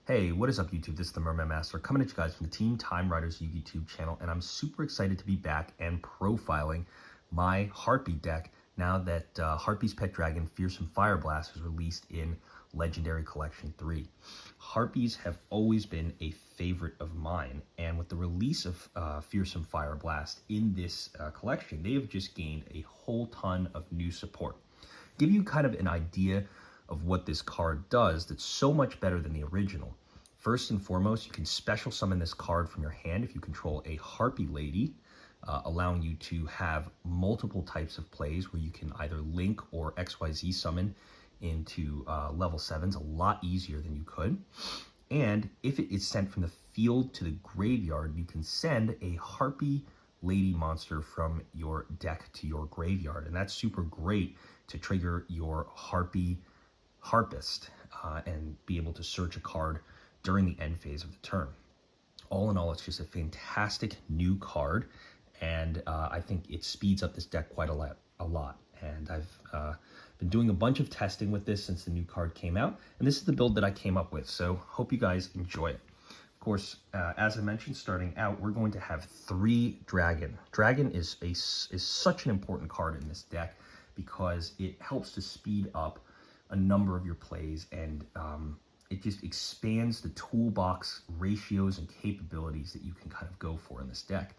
Hey, what is up YouTube? This is the Merman Master coming at you guys from the Team Time Riders YouTube channel, and I'm super excited to be back and profiling my Harpie deck now that Harpie's Pet Dragon Fearsome Fire Blast was released in Legendary Collection 3. Harpies have always been a favorite of mine, and with the release of Fearsome Fire Blast in this collection, they have just gained a whole ton of new support. Give you kind of an idea of what this card does that's so much better than the original. First and foremost, you can special summon this card from your hand if you control a Harpie Lady, allowing you to have multiple types of plays where you can either link or XYZ summon into level 7s a lot easier than you could. And if it is sent from the field to the graveyard, you can send a Harpie Lady monster from your deck to your graveyard. And that's super great to trigger your Harpist and be able to search a card during the end phase of the turn. All in all, it's just a fantastic new card, and I think it speeds up this deck quite a lot. And I've been doing a bunch of testing with this since the new card came out, and this is the build that I came up with, so hope you guys enjoy it. Of course, as I mentioned, starting out, we're going to have 3 Dragon. Dragon is such an important card in this deck because it helps to speed up a number of your plays, and it just expands the toolbox ratios and capabilities that you can kind of go for in this deck.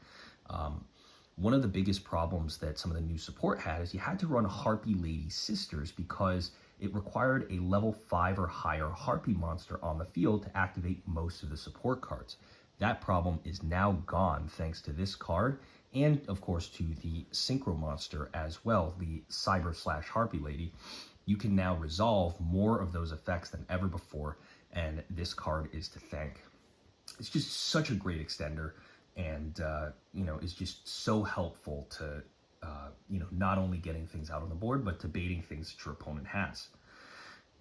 One of the biggest problems that some of the new support had is you had to run Harpie Lady Sisters because it required a level 5 or higher Harpie monster on the field to activate most of the support cards. That problem is now gone thanks to this card, and of course to the Synchro monster as well, the Cyber/Harpie Lady. You can now resolve more of those effects than ever before, and this card is to thank. It's just such a great extender, and is just so helpful to not only getting things out on the board, but to baiting things that your opponent has.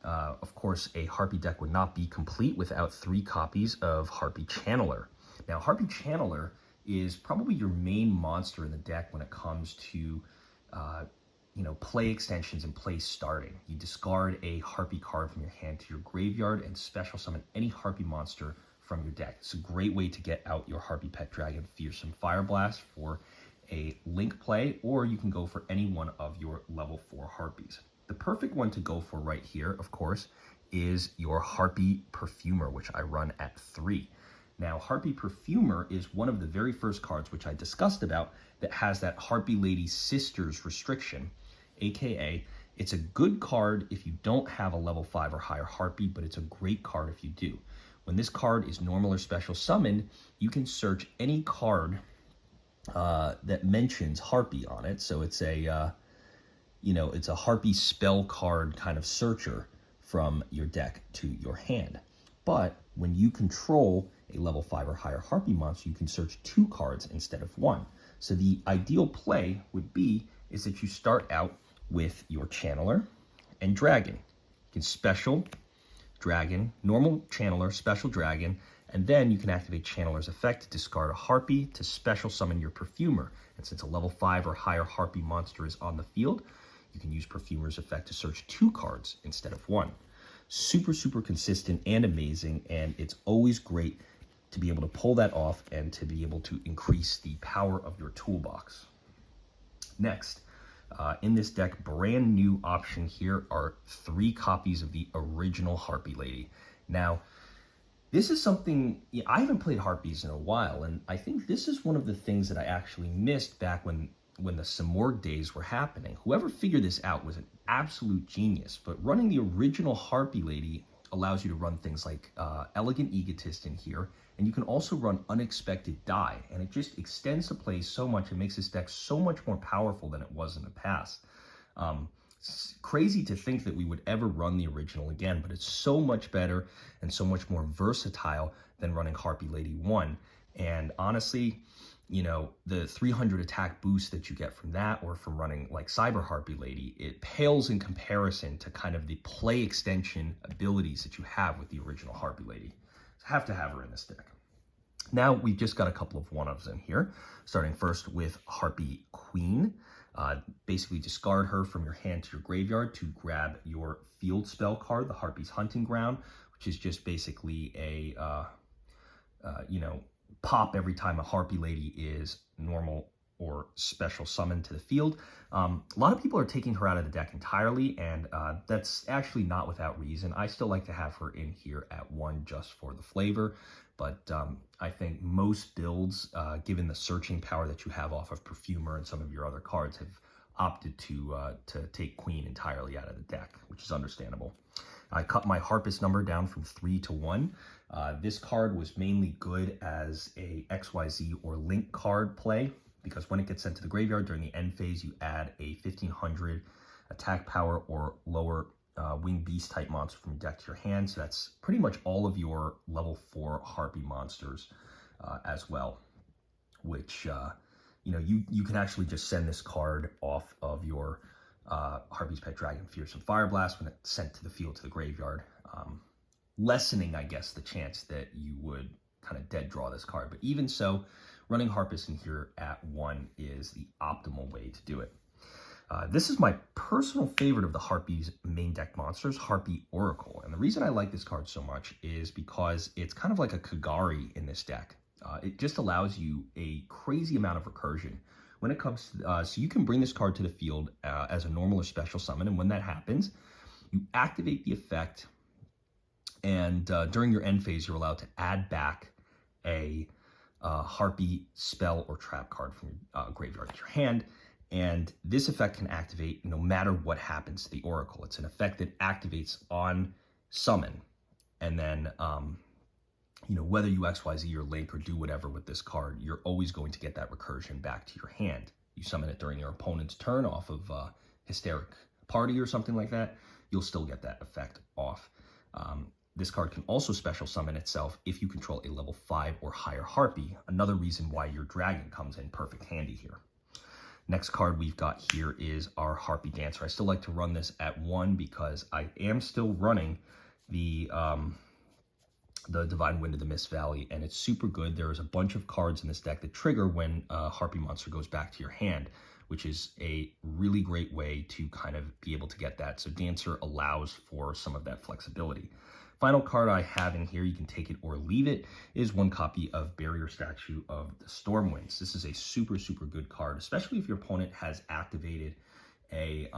Of course, a Harpie deck would not be complete without 3 copies of Harpie Channeler. Now, Harpie Channeler is probably your main monster in the deck when it comes to play extensions and play starting. You discard a Harpie card from your hand to your graveyard and special summon any Harpie monster from your deck. It's a great way to get out your Harpie Pet Dragon Fearsome Fire Blast for a link play, or you can go for any one of your level 4 Harpies. The perfect one to go for right here, of course, is your Harpie Perfumer, which I run at 3. Now, Harpie Perfumer is one of the very first cards, which I discussed about, that has that Harpie Lady Sisters restriction, aka it's a good card if you don't have a level 5 or higher Harpie, but it's a great card if you do. When this card is normal or special summoned, you can search any card that mentions Harpie on it. So it's a it's a Harpie spell card kind of searcher from your deck to your hand. But when you control a level 5 or higher Harpie monster, you can search 2 cards instead of 1. So the ideal play would be is that you start out with your Channeler and Dragon. You can special Dragon, normal Channeler, special Dragon, and then you can activate Channeler's effect to discard a Harpie to special summon your Perfumer. And since a level 5 or higher Harpie monster is on the field, you can use Perfumer's effect to search 2 cards instead of 1. Super, super consistent and amazing, and it's always great to be able to pull that off and to be able to increase the power of your toolbox. Next, in this deck, brand new option here are 3 copies of the original Harpie Lady. Now, this is something, I haven't played Harpies in a while, and I think this is one of the things that I actually missed back when the Simorg days were happening. Whoever figured this out was an absolute genius, but running the original Harpie Lady allows you to run things like Elegant Egotist in here, and you can also run Unexpected Die, and it just extends the play so much and makes this deck so much more powerful than it was in the past. It's crazy to think that we would ever run the original again, but it's so much better and so much more versatile than running Harpie Lady 1. And honestly, the 300 attack boost that you get from that, or from running like Cyber Harpie Lady, it pales in comparison to kind of the play extension abilities that you have with the original Harpie Lady. So have to have her in this deck. Now we've just got a couple of one-ofs in here, starting first with Harpie Queen. Basically discard her from your hand to your graveyard to grab your field spell card, the Harpie's Hunting Ground, which is just basically a, you know, pop every time a Harpie Lady is normal or special summoned to the field. A lot of people are taking her out of the deck entirely, and that's actually not without reason. I still like to have her in here at 1 just for the flavor, but I think most builds, given the searching power that you have off of Perfumer and some of your other cards, have opted to take Queen entirely out of the deck, which is understandable. I cut my Harpist number down from 3 to 1. This card was mainly good as a XYZ or Link card play, because when it gets sent to the graveyard during the end phase, you add a 1500 attack power or lower winged beast type monster from your deck to your hand. So that's pretty much all of your level 4 Harpie monsters as well, which, you know, you can actually just send this card off of your Harpie's Pet Dragon Fearsome Fire Blast when it's sent to the field to the graveyard, lessening, I guess, the chance that you would kind of dead draw this card. But even so, running Harpist in here at 1 is the optimal way to do it. This is my personal favorite of the Harpie's main deck monsters, Harpie Oracle. And the reason I like this card so much is because it's kind of like a Kagari in this deck. It just allows you a crazy amount of recursion when it comes to, so you can bring this card to the field as a normal or special summon, and when that happens, you activate the effect, and during your end phase, you're allowed to add back a Harpie spell or trap card from your graveyard to your hand, and this effect can activate no matter what happens to the Oracle. It's an effect that activates on summon, and then you know, whether you XYZ or Link or do whatever with this card, you're always going to get that recursion back to your hand. You summon it during your opponent's turn off of Hysteric Party or something like that, you'll still get that effect off. This card can also special summon itself if you control a level 5 or higher Harpie, another reason why your dragon comes in perfect handy here. Next card we've got here is our Harpie Dancer. I still like to run this at 1 because I am still running the Divine Wind of the Mist Valley, and it's super good. There's a bunch of cards in this deck that trigger when a Harpie monster goes back to your hand, which is a really great way to kind of be able to get that. So Dancer allows for some of that flexibility. Final card I have in here, you can take it or leave it, is 1 copy of Barrier Statue of the Stormwinds. This is a super, super good card, especially if your opponent has activated a,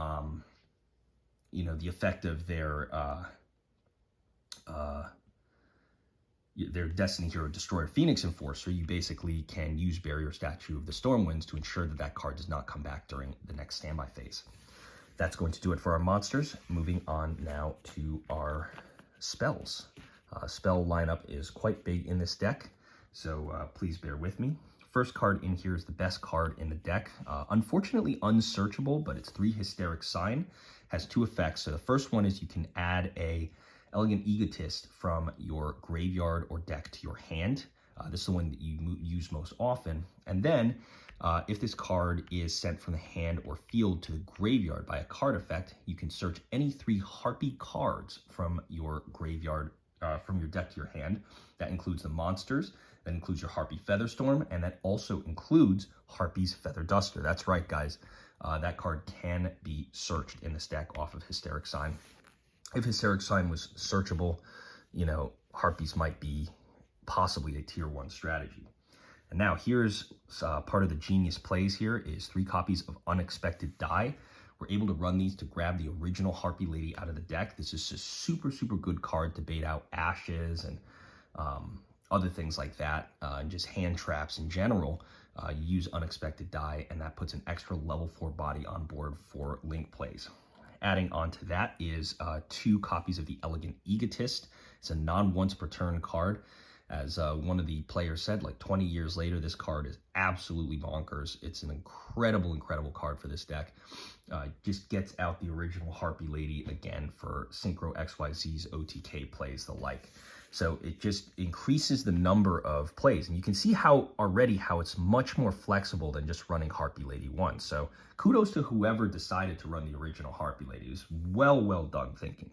you know, the effect of their Destiny Hero Destroyer Phoenix Enforcer. You basically can use Barrier Statue of the Stormwinds to ensure that that card does not come back during the next standby phase. That's going to do it for our monsters. Moving on now to our spells. Spell lineup is quite big in this deck, so please bear with me. First card in here is the best card in the deck. Unfortunately unsearchable, but it's 3 Hysteric Sign. Has 2 effects. So the first one is you can add a Elegant Egotist from your graveyard or deck to your hand. This is the one that you use most often. And then, if this card is sent from the hand or field to the graveyard by a card effect, you can search any 3 Harpie cards from your graveyard, from your deck to your hand. That includes the monsters, that includes your Harpie Featherstorm, and that also includes Harpie's Feather Duster. That's right, guys. That card can be searched in this deck off of Hysteric Sign. If Hysteric Sign was searchable, you know, Harpies might be possibly a tier 1 strategy. And now here's part of the genius plays here is 3 copies of Unexpected Die. We're able to run these to grab the original Harpie Lady out of the deck. This is a super, super good card to bait out Ashes and other things like that, and just hand traps in general. You use Unexpected Die, and that puts an extra level 4 body on board for Link plays. Adding on to that is 2 copies of the Elegant Egotist. It's a non-once per turn card. As one of the players said, like 20 years later, this card is absolutely bonkers. It's an incredible, incredible card for this deck. Just gets out the original Harpie Lady again for Synchro XYZ's OTK plays, the like. So it just increases the number of plays. And you can see how it's much more flexible than just running Harpie Lady once. So kudos to whoever decided to run the original Harpie Lady. It was well done thinking.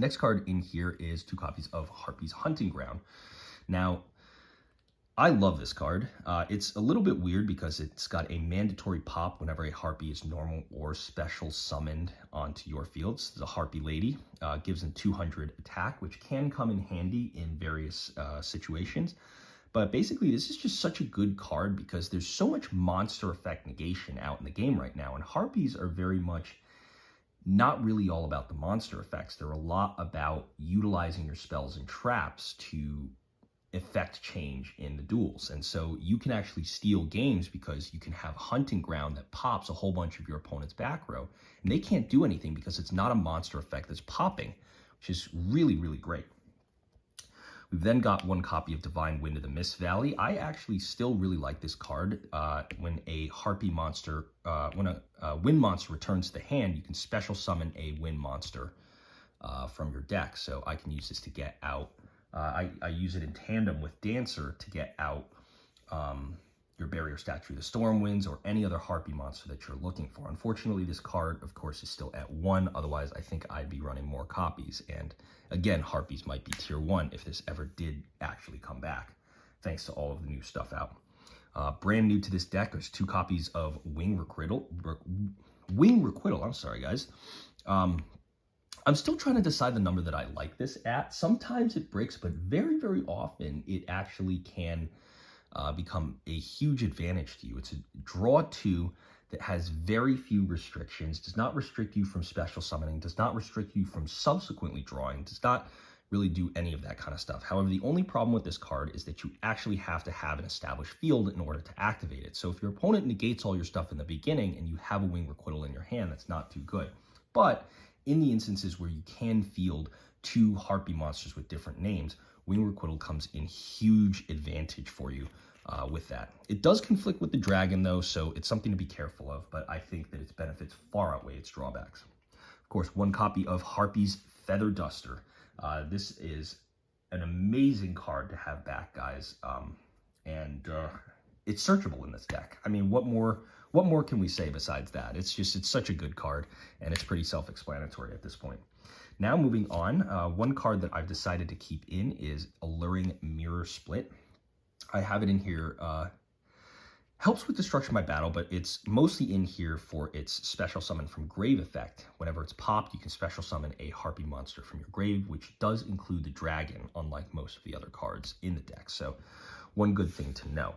Next card in here is 2 copies of Harpie's Hunting Ground. Now, I love this card. It's a little bit weird because it's got a mandatory pop whenever a Harpie is normal or special summoned onto your fields. The Harpie Lady gives them 200 attack, which can come in handy in various situations. But basically, this is just such a good card because there's so much monster effect negation out in the game right now. And Harpies are very much not really all about the monster effects. They're a lot about utilizing your spells and traps to effect change in the duels. And so you can actually steal games because you can have hunting ground that pops a whole bunch of your opponent's back row. And they can't do anything because it's not a monster effect that's popping, which is really, really great. We've then got one copy of Divine Wind of the Mist Valley. I actually still really like this card. When a Harpie monster, when a wind monster returns to the hand, you can special summon a wind monster from your deck. So I can use this to get out. I use it in tandem with Dancer to get out your Barrier Statue of the Stormwinds or any other Harpie monster that you're looking for. Unfortunately, this card, of course, is still at 1. Otherwise, I think I'd be running more copies. And again, Harpies might be tier 1 if this ever did actually come back, thanks to all of the new stuff out. Brand new to this deck, there's 2 copies of Wing Requital. I'm sorry, guys. I'm still trying to decide the number that I like this at. Sometimes it breaks, but very, very often it actually can become a huge advantage to you. It's a draw 2 that has very few restrictions, does not restrict you from special summoning, does not restrict you from subsequently drawing, does not really do any of that kind of stuff. However, the only problem with this card is that you actually have to have an established field in order to activate it. So if your opponent negates all your stuff in the beginning and you have a Wing Requital in your hand, that's not too good. But in the instances where you can field 2 Harpie monsters with different names, Wing Requital comes in huge advantage for you with that. It does conflict with the dragon though, so it's something to be careful of, but I think that its benefits far outweigh its drawbacks. Of course, one copy of Harpie's Feather Duster. This is an amazing card to have back, guys, and it's searchable in this deck. I mean, what more can we say besides that? It's such a good card, and it's pretty self-explanatory at this point. Now moving on, one card that I've decided to keep in is Alluring Mirror Split. I have it in here, helps with destruction by battle, but it's mostly in here for its special summon from grave effect. Whenever it's popped, you can special summon a Harpie monster from your grave, which does include the dragon, unlike most of the other cards in the deck. So one good thing to know.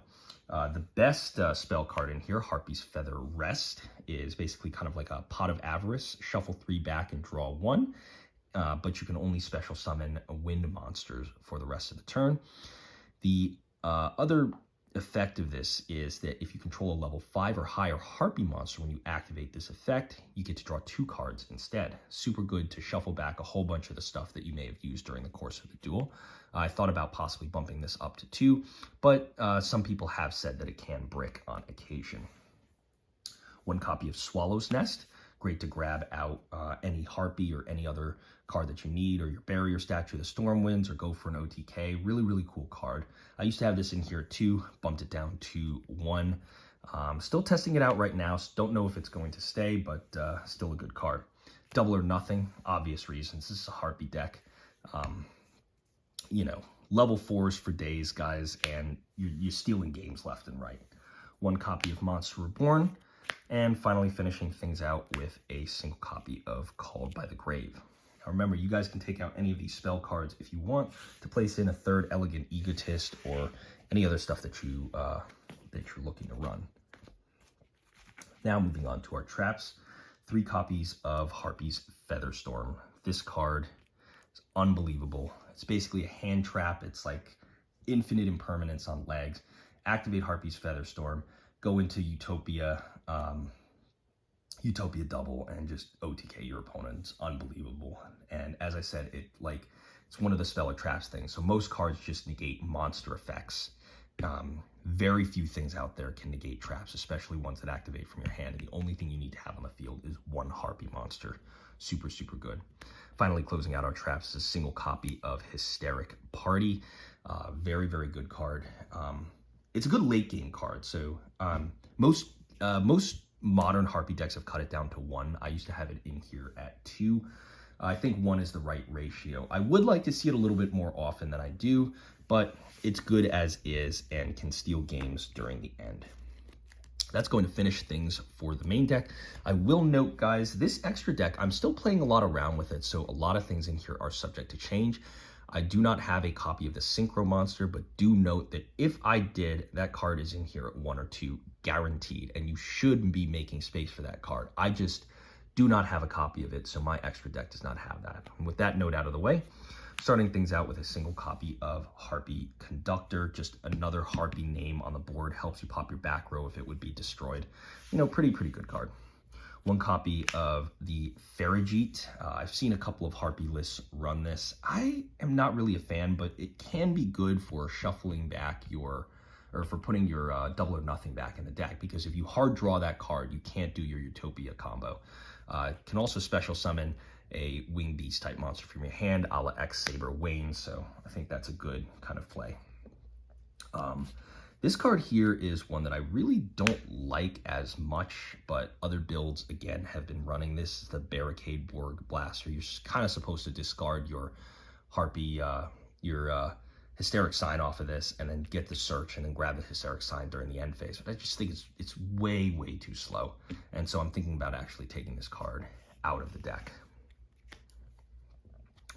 The best spell card in here, Harpie's Feather Rest, is basically kind of like a Pot of Avarice. Shuffle 3 back and draw 1, but you can only special summon wind monsters for the rest of the turn. The other effect of this is that if you control a level 5 or higher Harpie monster, when you activate this effect, you get to draw 2 cards instead. Super good to shuffle back a whole bunch of the stuff that you may have used during the course of the duel. I thought about possibly bumping this up to 2, but some people have said that it can brick on occasion. One copy of Swallow's Nest. Great to grab out any Harpie or any other card that you need, or your Barrier Statue of the Stormwinds, or go for an OTK. Really, really cool card. I used to have this in here too, bumped it down to 1. Still testing it out right now, so don't know if it's going to stay, but still a good card. Double or Nothing, obvious reasons. This is a Harpie deck. You know, level 4s for days, guys, and you're stealing games left and right. One copy of Monster Reborn, and finally finishing things out with a single copy of Called by the Grave. Now remember, you guys can take out any of these spell cards if you want to place in a third Elegant Egotist or any other stuff that you're looking to run. Now moving on to our traps, 3 copies of Harpie's Featherstorm. This card is unbelievable. It's basically a hand trap. It's like infinite impermanence on legs. Activate Harpie's Featherstorm, go into Utopia, Utopia double, and just OTK your opponent. It's unbelievable. And as I said, it's one of the Stellar Traps things. So most cards just negate monster effects. Very few things out there can negate traps, especially ones that activate from your hand. And the only thing you need to have on the field is 1 Harpie monster. Super, super good. Finally, closing out our traps is a single copy of Hysteric Party. Very, very good card. It's a good late game card. So most modern Harpie decks have cut it down to 1. I used to have it in here at 2. I think 1 is the right ratio. I would like to see it a little bit more often than I do, but it's good as is and can steal games during the end. That's going to finish things for the main deck. I will note, guys, this extra deck, I'm still playing a lot around with it, so a lot of things in here are subject to change. I do not have a copy of the Synchro Monster, but do note that if I did, that card is in here at 1 or 2, guaranteed, and you should be making space for that card. I just do not have a copy of it, so my extra deck does not have that. And with that note out of the way, starting things out with a single copy of Harpie Conductor, just another Harpie name on the board, helps you pop your back row if it would be destroyed. You know, pretty good card. 1 copy of the Farigite. I've seen a couple of Harpie lists run this. I am not really a fan, but it can be good for shuffling back your, or for putting your double or nothing back in the deck, because if you hard draw that card, you can't do your Utopia combo. Can also special summon a Wing Beast type monster from your hand, a la X Saber Wayne, so I think that's a good kind of play. This card here is one that I really don't like as much, but other builds, again, have been running this. The Barricade Borg Blaster. You're kind of supposed to discard your Harpie, your Hysteric Sign off of this, and then get the search, and then grab the Hysteric Sign during the end phase. But I just think it's way too slow, and so I'm thinking about actually taking this card out of the deck.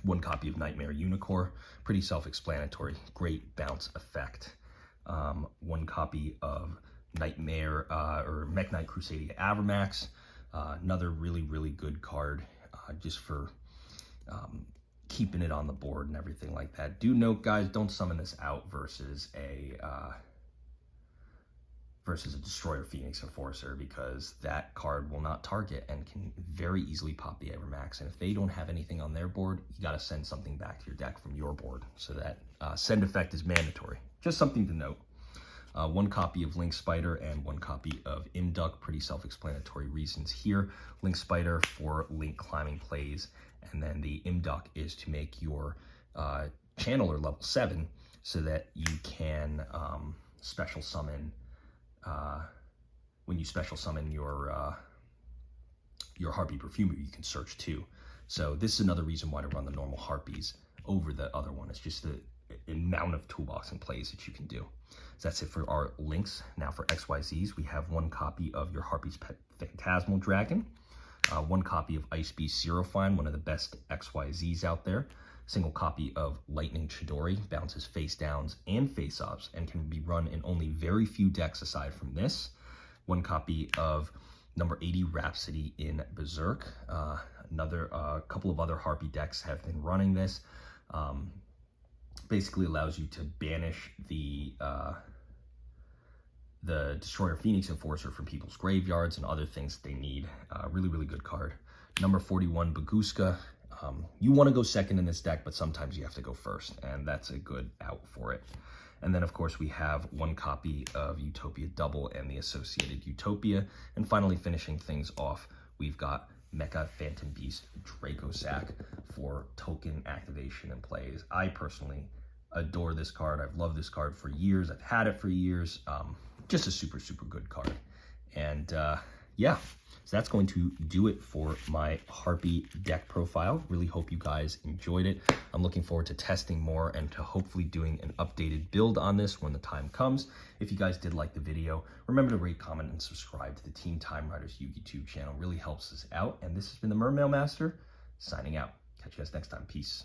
1 copy of Nightmare Unicorn, pretty self-explanatory, great bounce effect. 1 copy of Nightmare or Mech Knight Crusadia Avermax, another really good card, just for keeping it on the board and everything like that. Do note, guys, don't summon this out versus a Destroyer Phoenix Enforcer, because that card will not target and can very easily pop the Avermax. And if they don't have anything on their board, you got to send something back to your deck from your board. So that send effect is mandatory. Just something to note. 1 copy of Link Spider and 1 copy of Imduck. Pretty self-explanatory reasons here. Link Spider for Link climbing plays, and then the Imduck is to make your Channeler level 7 so that you can special summon. When you special summon your Harpie Perfumer, you can search too. So this is another reason why to run the normal Harpies over the other one. It's just the amount of toolbox and plays that you can do. So that's it for our links. Now for XYZs, we have 1 copy of your Harpie's Phantasmal Dragon, 1 copy of Ice Beast Xerophine, one of the best XYZs out there. Single copy of Lightning Chidori, bounces face downs and face ups, and can be run in only very few decks aside from this. 1 copy of number 80 Rhapsody in Berserk. Another couple of other Harpie decks have been running this. Basically allows you to banish the Destroyer Phoenix Enforcer from people's graveyards and other things that they need. Really good card. Number 41 Baguska. You want to go second in this deck, but sometimes you have to go first, and that's a good out for it. And then, of course, we have 1 copy of Utopia Double and the associated Utopia. And finally, finishing things off, we've got Mecha Phantom Beast Draco Sack for token activation and plays. I personally adore this card. I've loved this card for years. I've had it for years. Just a super good card. And yeah, so that's going to do it for my Harpie deck profile. Really hope you guys enjoyed it. I'm looking forward to testing more and to hopefully doing an updated build on this when the time comes. If you guys did like the video, remember to rate, comment, and subscribe to the Team Time Riders YouTube channel. Really helps us out. And this has been the Mermail Master signing out. Catch you guys next time. Peace.